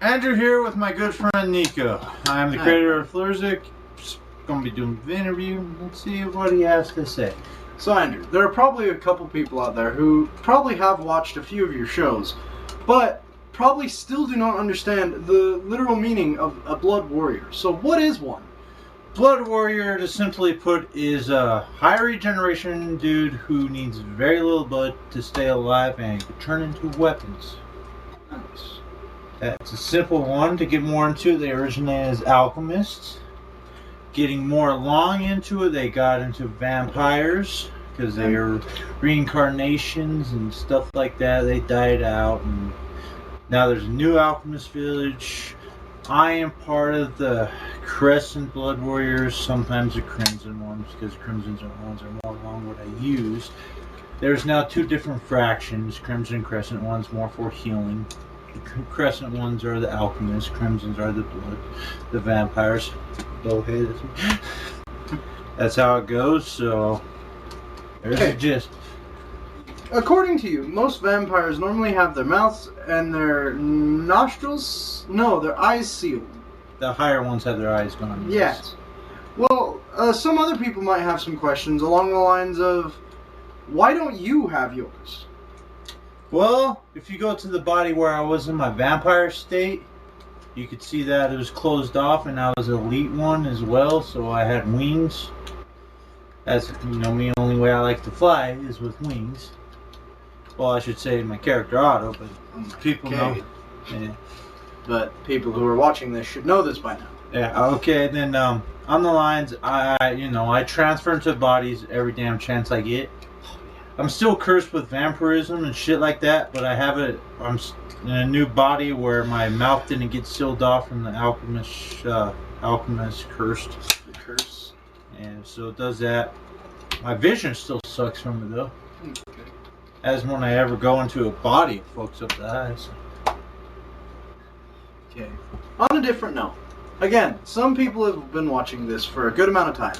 Andrew here with my good friend Niko. I'm the creator of Flursic. Just gonna be doing the interview. Let's see what he has to say. So Andrew, there are probably a couple people out there who probably have watched a few of your shows, but probably still do not understand the literal meaning of a blood warrior. So what is one? Blood warrior, to simply put, is a high regeneration dude who needs very little blood to stay alive and can turn into weapons. Nice. That's a simple one. To get more into it, they originated as alchemists. Getting more along into it, they got into vampires because they are reincarnations and stuff like that. They died out, and now there's a new alchemist village. I am part of the Crescent Blood Warriors, sometimes the Crimson ones, because Crimson ones are more along what I use. There's now two different fractions. Crimson and Crescent ones more for healing. The Crescent ones are the alchemists, Crimsons are the blood, the vampires. Bowhead. That's how it goes, so there's the gist. According to you, most vampires normally have their mouths and their nostrils, their eyes sealed. The higher ones have their eyes gone. Yes. Well, some other people might have some questions along the lines of, why don't you have yours? Well, if you go to the body where I was in my vampire state, you could see that it was closed off, and I was an elite one as well, so I had wings. That's, me, the only way I like to fly is with wings. Well, I should say my character Otto, but people know. Yeah. But people who are watching this should know this by now. Yeah, okay, then on the lines, I transfer into bodies every damn chance I get. I'm still cursed with vampirism and shit like that, but I'm in a new body where my mouth didn't get sealed off from the alchemist cursed. The curse. And so it does that. My vision still sucks from it though. Okay. As when I ever go into a body, it fucks up the eyes. Okay. On a different note, again, some people have been watching this for a good amount of time,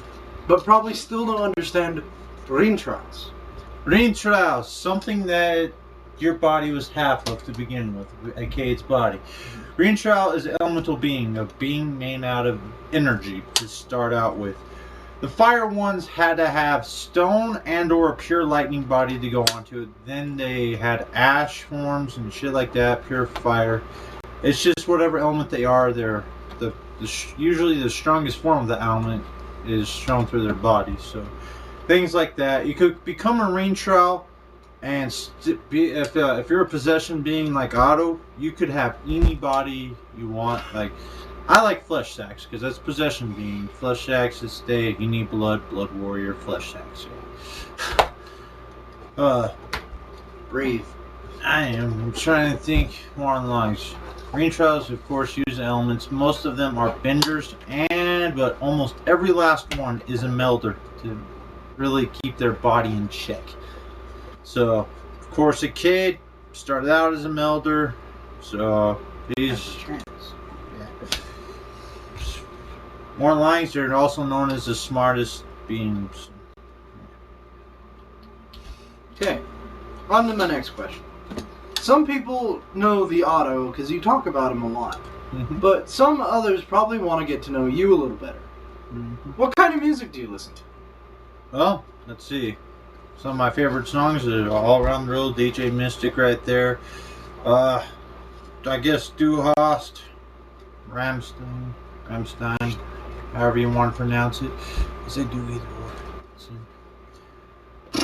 but probably still don't understand brain trials. Brain trials, something that your body was half of to begin with, aka its body. Brain trial is an elemental being, a being made out of energy to start out with. The fire ones had to have stone and or a pure lightning body to go onto it. Then they had ash forms and shit like that, pure fire. It's just whatever element they are, they're usually the strongest form of the element is shown through their body. So things like that. You could become a rain trial, and if you're a possession being like Otto, you could have any body you want. Like, I like flesh sacks because that's possession being. Flesh sacks is state. You need blood warrior, flesh sacks. So. Breathe. I'm trying to think more on the lines. Rain trials, of course, use elements. Most of them are benders, but almost every last one is a melder to really keep their body in check. So, of course, a kid started out as a melder, so he's more lines. They're also known as the smartest beings. Okay, on to my next question. Some people know the Otto because you talk about him a lot, but some others probably want to get to know you a little better. What kind of music do you listen to? Well, let's see. Some of my favorite songs are All Around the Road, DJ Mystic right there. I guess Du Hast, Rammstein, however you want to pronounce it. I say do either or.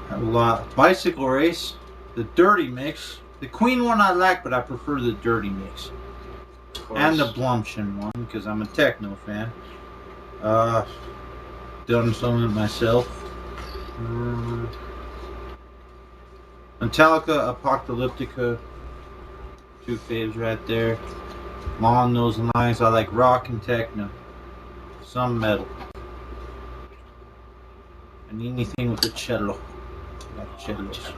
Have a lot. Bicycle Race, the Dirty Mix. The Queen one I like, but I prefer the Dirty Mix. And the Blumchen one, because I'm a techno fan. Done some of it myself. Metallica, Apocalyptica, two faves right there. Along those lines, I like rock and techno, some metal, and anything with the cello. Like cellos.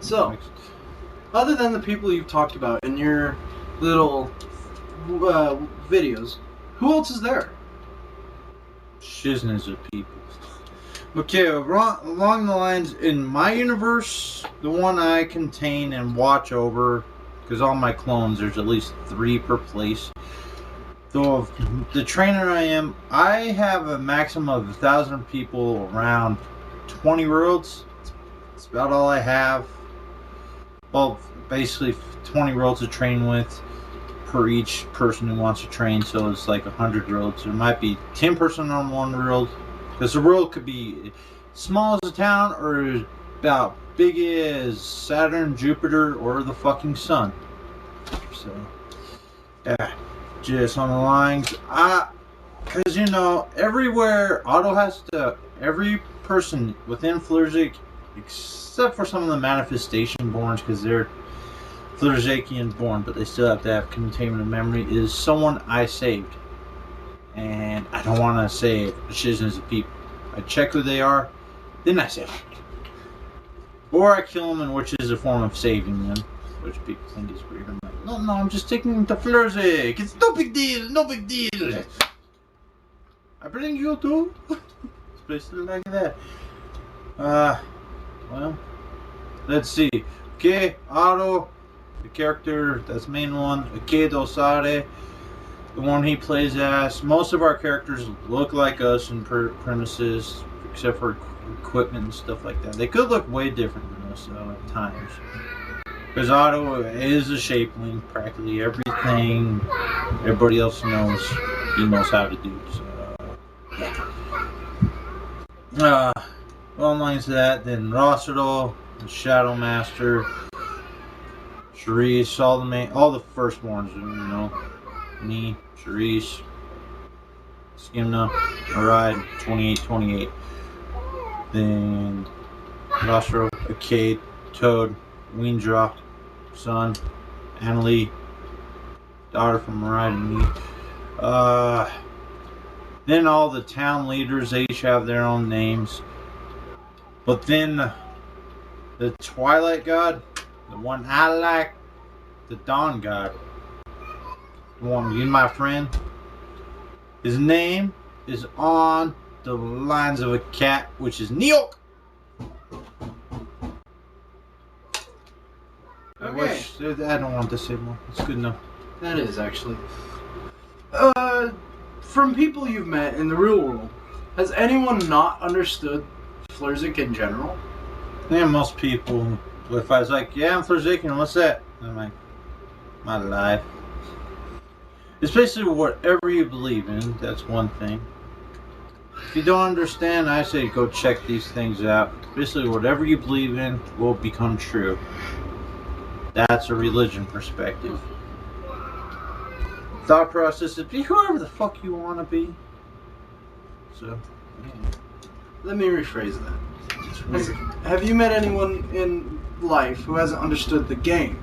So, other than the people you've talked about in your little videos, who else is there? Shizners of people. Okay, along the lines, in my universe, the one I contain and watch over because all my clones, there's at least 3 per place. Though the trainer I have a maximum of 1,000 people around 20 worlds. It's about all I have. Well, basically 20 worlds to train with per each person who wants to train, so it's like 100 worlds. There might be 10 person on one world, because the world could be small as a town or about big as Saturn, Jupiter, or the fucking sun. So, yeah, just on the lines. Because, you know, everywhere, Otto has to, every person within Flursic, except for some of the manifestation borns, because they're flursickian born, but they still have to have containment of memory, is someone I saved. And I don't want to save decisions of people. I check who they are, then I save them. Or I kill them, which is a form of saving them, which people think is weird. I'm like, no, I'm just taking them to Flursic. It's no big deal, no big deal. I bring you too. It's basically like that. Well, let's see. Okay, Otto, the character, that's the main one. Akedo Sare, the one he plays as. Most of our characters look like us in premises, except for equipment and stuff like that. They could look way different than us at times. Because Otto is a shapeling, practically everything everybody else knows, he knows how to do. So, yeah. Well, lines to that, then Rossero, the Shadow Master, Charisse, all the firstborns, you know, me, Charisse, Skimna, Aride, 2828. Then Rossero, Arcade, Toad, Weendrock, Son, Annalie, daughter from Aride and me. Then all the town leaders, they each have their own names. But then the Twilight God, the one I like, the Dawn God, the one you, my friend, his name is on the lines of a cat, which is Niko. Okay. I don't want to say more. It's good enough. That is, actually. From people you've met in the real world, has anyone not understood Flursic in general? Yeah, most people. If I was like, yeah, I'm Flursickian, what's that? I'm like, my life. It's basically whatever you believe in. That's one thing. If you don't understand, I say go check these things out. Basically, whatever you believe in will become true. That's a religion perspective. Thought process is be whoever the fuck you want to be. So, yeah. Let me rephrase that. Have you met anyone in life who hasn't understood the game?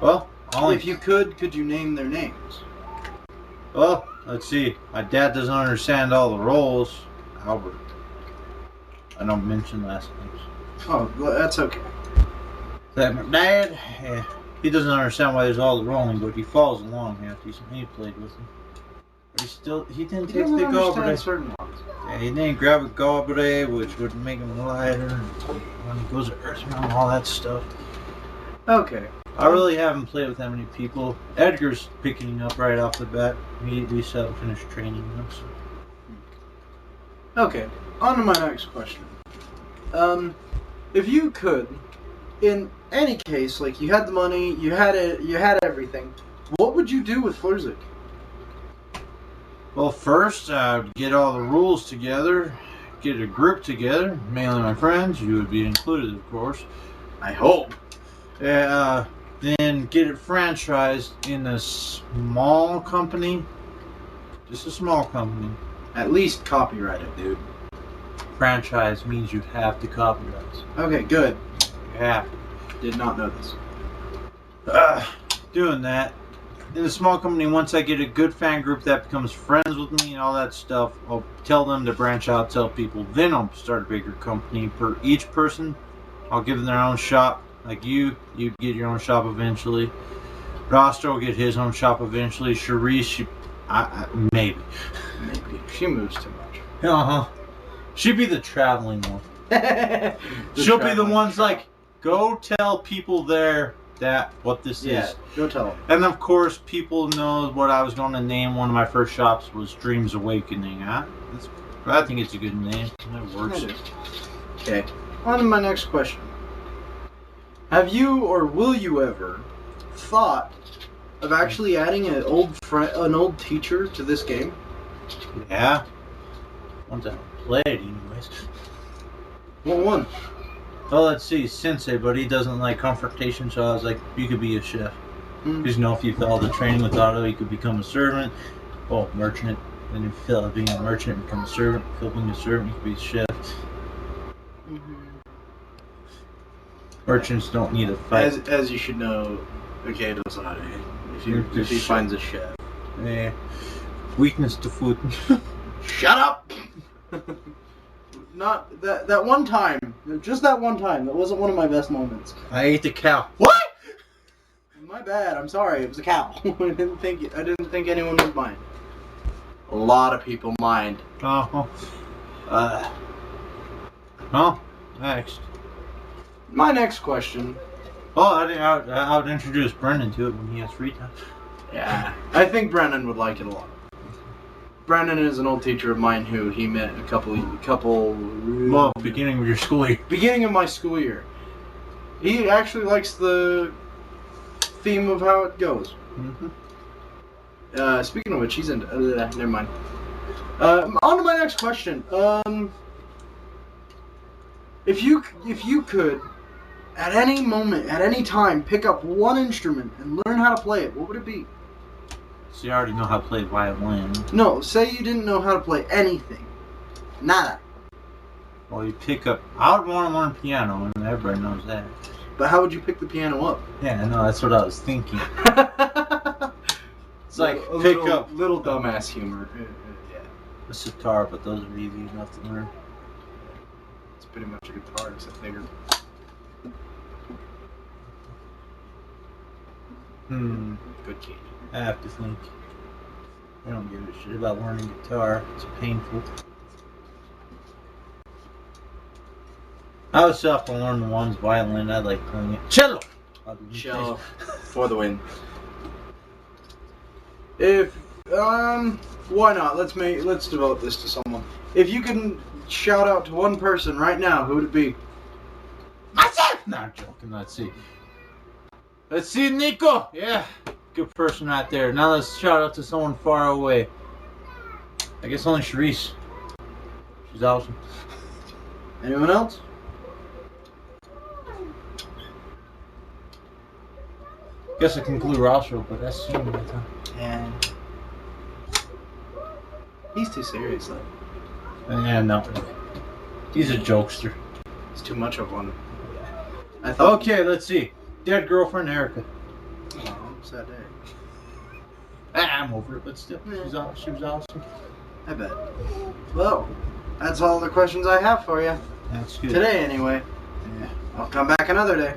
Well, if you could you name their names? Well, let's see. My dad doesn't understand all the roles. Albert. I don't mention last names. Oh, well, that's okay. That my dad, yeah, he doesn't understand why there's all the rolling, but he follows along after he played with him. But he didn't take the goblet. Certain ones. Yeah, he didn't grab a goblet, which would make him lighter when he goes to Earth and all that stuff. Okay. I really haven't played with that many people. Edgar's picking up right off the bat. We still haven't finished training him. So. Okay, on to my next question. If you could, in any case, like you had the money, you had everything, what would you do with Flursic? Well, first, I'd get all the rules together, get a group together, mainly my friends. You would be included, of course. I hope. Then get it franchised in a small company. Just a small company. At least copyright it, dude. Franchise means you have to copyright. Okay, good. You have to. Did not know this. Doing that. In a small company, once I get a good fan group that becomes friends with me and all that stuff, I'll tell them to branch out, tell people. Then I'll start a bigger company. Per each person, I'll give them their own shop. Like you get your own shop eventually. Roster will get his own shop eventually. Charisse, maybe. She moves too much. She'd be the traveling one. She'll be the ones like, go tell people there what this Yeah, is. go tell them. And of course, people know what I was going to name one of my first shops was Dreams Awakening. Huh? I think it's a good name. It works. Okay, on to my next question. Have you or will you ever thought of actually adding an old teacher to this game? Yeah. Once I play it, anyways. What one? Well, let's see, Sensei, but he doesn't like confrontation, so I was like, you could be a chef. Because, if you follow the training with Otto, you could become a servant. Oh, merchant. Then if you fail at being a merchant, become a servant. If you fail being a servant, you could be a chef. Merchants don't need a fight. As you should know, okay, does not. If he finds a chef. Yeah. Weakness to food. Shut up! Not that one time. Just that one time. That wasn't one of my best moments. I ate the cow. What? My bad. I'm sorry. It was a cow. I didn't think anyone would mind. A lot of people mind. Well, next. My next question. Oh, I would introduce Brendan to it when he has free time. Yeah, I think Brendan would like it a lot. Brendan is an old teacher of mine who he met a couple. Well, beginning of your school year. Beginning of my school year. He actually likes the theme of how it goes. Speaking of which, he's into. Never mind. On to my next question. If you could, at any moment, at any time, pick up one instrument and learn how to play it, what would it be? So you already know how to play violin. No, say you didn't know how to play anything. Nada. Well, you pick up. I would want to learn piano, and everybody knows that. But how would you pick the piano up? Yeah, I know. That's what I was thinking. It's like pick up little dumbass humor. Yeah, a sitar, but those are easy enough to learn. it's pretty much a guitar, except bigger. Good kid. I have to think. I don't give a shit about learning guitar. It's painful. I was up to learn the ones violin. I like playing it. Cello. Cello for the win. If why not? Let's devote this to someone. If you can shout out to one person right now, who would it be? Myself. No, I'm joking. Let's see. Let's see, Niko. Yeah, good person right there. Now let's shout out to someone far away. I guess only Charisse. She's awesome. Anyone else? Guess I can include Roscoe, but that's soon by the time. Yeah. He's too serious though. Yeah, no. He's a jokester. It's too much of one. I thought. Okay, let's see. Dead girlfriend Erica. Oh, sad day. I'm over it, but still, she was awesome. I bet. Well, that's all the questions I have for you. That's good. Today, anyway. Yeah. I'll come back another day.